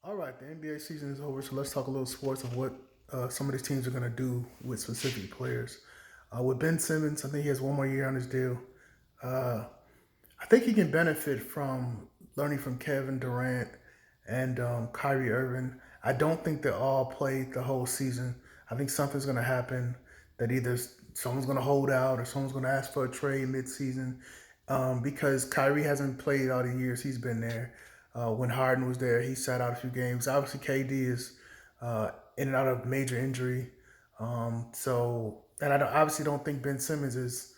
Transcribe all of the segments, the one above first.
All right, the NBA season is over, so let's talk a little sports of what some of these teams are going to do with specific players. With Ben Simmons, I think he has one more year on his deal. Uh, I think he can benefit from learning from Kevin Durant and Kyrie Irving. I don't think they all play the whole season. I think something's going to happen that either someone's going to hold out or someone's going to ask for a trade mid-season because Kyrie hasn't played all the years he's been there. When Harden was there, he sat out a few games. Obviously, KD is in and out of major injury. And I obviously don't think Ben Simmons is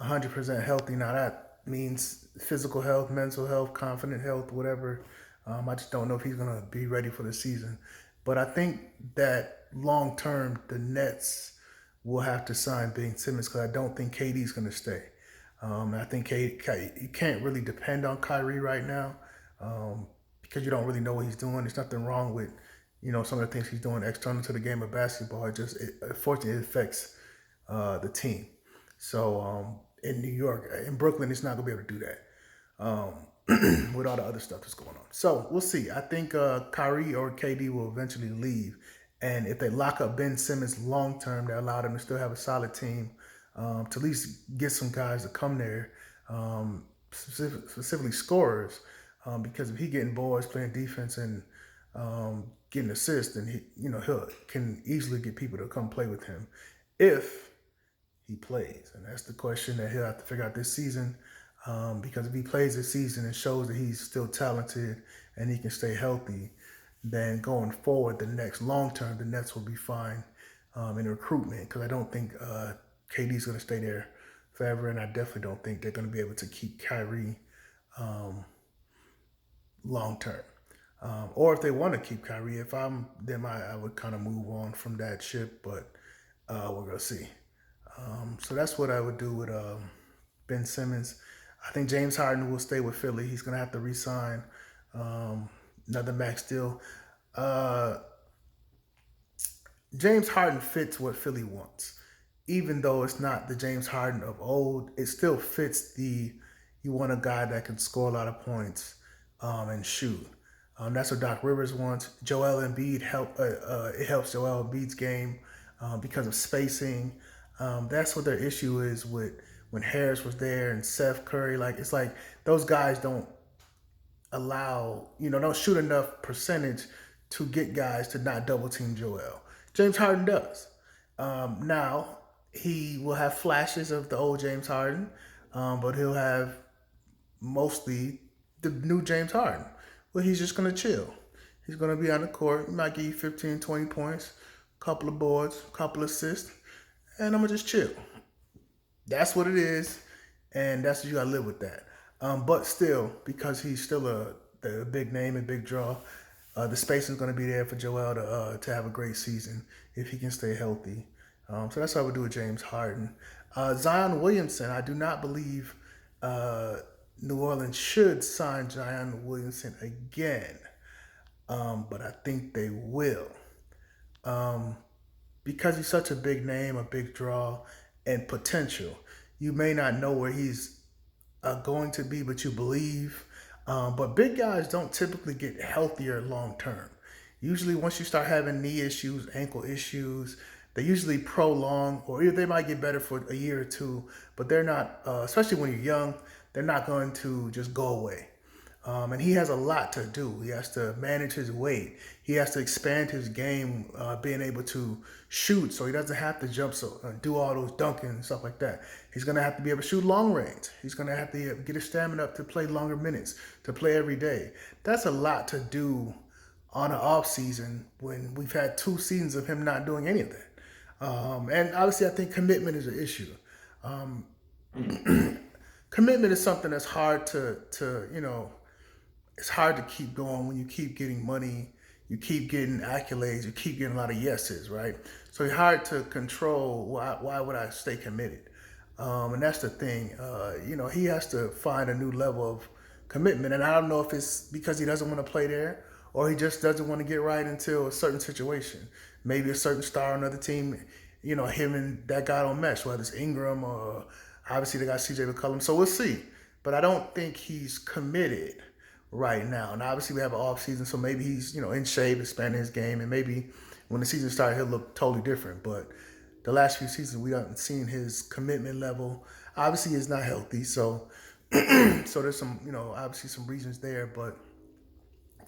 100% healthy. Now that means physical health, mental health, confident health, whatever. I just don't know if he's going to be ready for the season. But I think that long term, the Nets will have to sign Ben Simmons because I don't think KD's going to stay. I think you can't really depend on Kyrie right now because you don't really know what he's doing. There's nothing wrong with some of the things he's doing external to the game of basketball. Unfortunately, it affects the team. So in New York, in Brooklyn, he's not gonna be able to do that with all the other stuff that's going on. So we'll see. I think Kyrie or KD will eventually leave, and if they lock up Ben Simmons long term, they allow them to still have a solid team to at least get some guys to come there, specifically scorers. Because if he getting boards, playing defense, and getting assists, then he can easily get people to come play with him if he plays. And that's the question that he'll have to figure out this season. Because if he plays this season and shows that he's still talented and he can stay healthy, then going forward, the next long term, the Nets will be fine in recruitment. Because I don't think KD's going to stay there forever, and I definitely don't think they're going to be able to keep Kyrie long term. Or if they want to keep Kyrie, if I'm them, I would kind of move on from that ship. But we're gonna see. So that's what I would do with Ben Simmons. I think James Harden will stay with Philly. He's gonna have to re-sign another max deal. James Harden fits what Philly wants, even though it's not the James Harden of old. It still fits you want a guy that can score a lot of points and shoot. That's what Doc Rivers wants. Joel Embiid it helps Joel Embiid's game because of spacing. That's what their issue is with when Harris was there and Seth Curry. It's like those guys don't don't shoot enough percentage to get guys to not double team Joel. James Harden does. Now he will have flashes of the old James Harden, but he'll have mostly the new James Harden. Well, he's just going to chill. He's going to be on the court. He might give you 15, 20 points, a couple of boards, a couple of assists, and I'm going to just chill. That's what it is, and that's what you got to live with that. But still, because he's still a big name and big draw, the space is going to be there for Joel to have a great season if he can stay healthy. So that's what I would do with James Harden. Zion Williamson, I do not believe New Orleans should sign Zion Williamson again, but I think they will because he's such a big name, a big draw, and potential. You may not know where he's going to be, but you believe. But big guys don't typically get healthier long term. Usually, once you start having knee issues, ankle issues, they usually prolong, or they might get better for a year or two, but they're not, especially when you're young, they're not going to just go away. And he has a lot to do. He has to manage his weight. He has to expand his game, being able to shoot so he doesn't have to jump do all those dunking and stuff like that. He's going to have to be able to shoot long range. He's going to have to get his stamina up to play longer minutes, to play every day. That's a lot to do on an off season when we've had 2 seasons of him not doing any of that. And obviously, I think commitment is an issue. Commitment is something that's hard it's hard to keep going when you keep getting money, you keep getting accolades, you keep getting a lot of yeses, right? So it's hard to control why would I stay committed? And that's the thing. He has to find a new level of commitment. And I don't know if it's because he doesn't want to play there or he just doesn't want to get right into a certain situation. Maybe a certain star on another team, him and that guy don't mesh, whether it's Ingram or obviously they got CJ McCollum. So we'll see. But I don't think he's committed. right now. And obviously we have an off season, so maybe he's in shape, expanding his game, and maybe when the season started he'll look totally different. But the last few seasons we haven't seen his commitment level. Obviously he's not healthy, so so there's some obviously some reasons there. But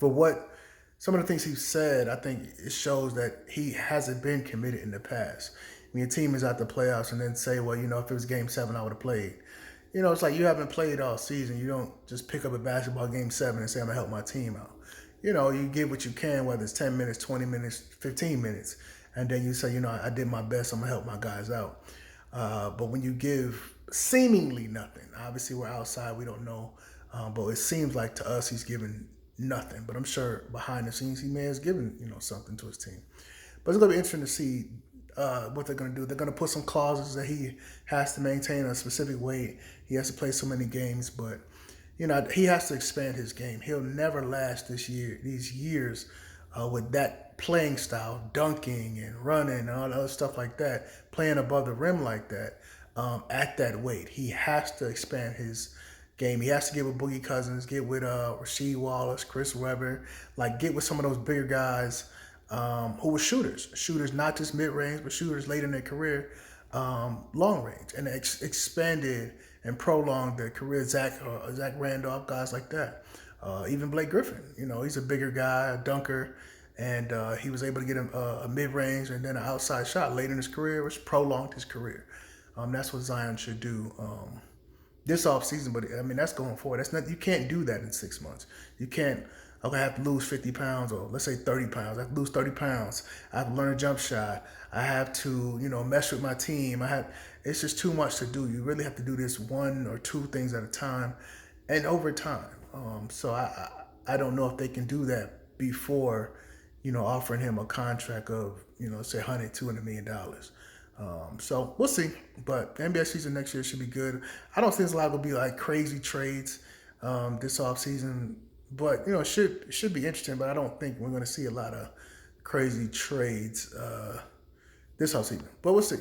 for what some of the things he said, I think it shows that he hasn't been committed in the past. When your team is out the playoffs and then say, well, if it was game 7, I would have played. It's like you haven't played all season. You don't just pick up a basketball game 7 and say, I'm going to help my team out. You give what you can, whether it's 10 minutes, 20 minutes, 15 minutes. And then you say, I did my best. I'm going to help my guys out. But when you give seemingly nothing, obviously we're outside, we don't know. But it seems like to us he's given nothing. But I'm sure behind the scenes he may have given, something to his team. But it's going to be interesting to see what they're going to do. They're going to put some clauses that he has to maintain a specific weight. He has to play so many games, but he has to expand his game. He'll never last these years with that playing style, dunking and running and all the other stuff like that, playing above the rim like that at that weight. He has to expand his game. He has to get with Boogie Cousins, get with Rasheed Wallace, Chris Webber, get with some of those bigger guys who were shooters, not just mid-range, but shooters late in their career, long range, and expanded and prolonged their career. Zach Randolph, guys like that. Even Blake Griffin, he's a bigger guy, a dunker, and he was able to get him a mid-range and then an outside shot late in his career, which prolonged his career. That's what Zion should do this offseason, but I mean, that's going forward. That's not, you can't do that in 6 months. You can't, okay, I have to lose 50 pounds, or let's say 30 pounds. I have to lose 30 pounds. I have to learn a jump shot. I have to, mesh with my team. It's just too much to do. You really have to do this 1 or 2 things at a time and over time. So I don't know if they can do that before, offering him a contract of, say $100, $200 million. So we'll see. But the NBA season next year should be good. I don't think there's a lot going to be crazy trades this offseason. But, it should be interesting. But I don't think we're going to see a lot of crazy trades this offseason. But we'll see.